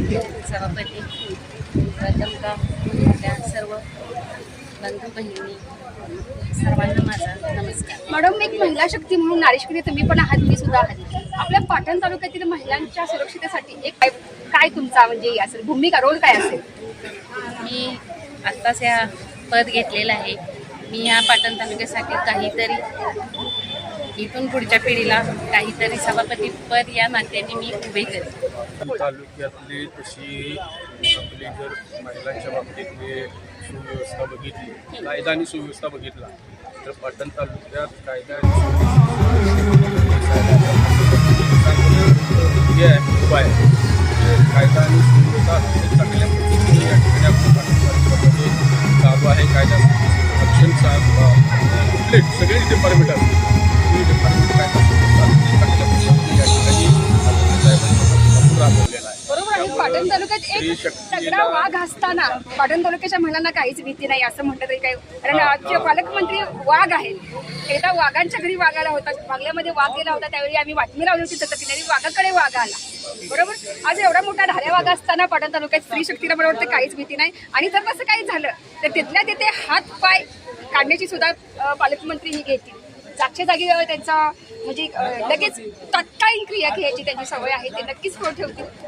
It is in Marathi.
सभापती प्रथमतः आपल्या सर्व बंधू बहिणी सर्वांना माझा नमस्कार। मॅडम, एक महिला शक्ती म्हणून नारीशक्ती तुम्ही पण आहात, मी सुद्धा आहे। आपल्या पाटण तालुक्यातील महिलांच्या सुरक्षितेसाठी एक काय तुमचा म्हणजे असेल भूमिका, रोल काय असेल? मी आत्ताच या पद घेतलेलं आहे। मी या पाटण तालुक्यासाठी काहीतरी इथून पुढच्या पिढीला काहीतरी सभापती पद या नात्याने मी उभे करेन। तालुक्यातली तशी आपली जर महिलांच्या बाबतीतली सुव्यवस्था बघितली, कायदा आणि सुव्यवस्था बघितला तर पाटण तालुक्यात कायदा आणि उपाय कायदा आणि सुव्यवस्था चांगल्या पद्धतीने या ठिकाणी आपण पाटण तालुक्यामध्ये चालू आहे। कायदा रक्षणचा कुठले सगळे डिपार्टमेंट असतील डिपार्टमेंट कायदा सुव्यवस्था चांगल्या पद्धतीने या ठिकाणी राबवलेला आहे। बरोबर आहे। पाटण तालुक्यात एक तगडा वाघ असताना पाटण तालुक्याच्या महिलांना काहीच भीती नाही असं म्हटलं तरी काही, कारण आजचे पालकमंत्री वाघ आहेत। एकदा वाघांच्या घरी वाघ आला होता, बागल्यामध्ये वाघ गेला होता, त्यावेळी आम्ही बातमी लावली होती तसं वाघाकडे वाघ आला। बरोबर, आज एवढा मोठा धाऱ्या वाघ असताना पाटण तालुक्यात स्त्री शक्तीला मला वाटतं काहीच भीती नाही। आणि जर तसं काही झालं तर तिथल्या तिथे हात पाय काढण्याची सुद्धा पालकमंत्री ही घेतील। जागच्या जागी त्यांचा म्हणजे लगेच तत्कालीन क्रिया घ्यायची त्यांची सवय आहे, ते नक्कीच ठेवतील।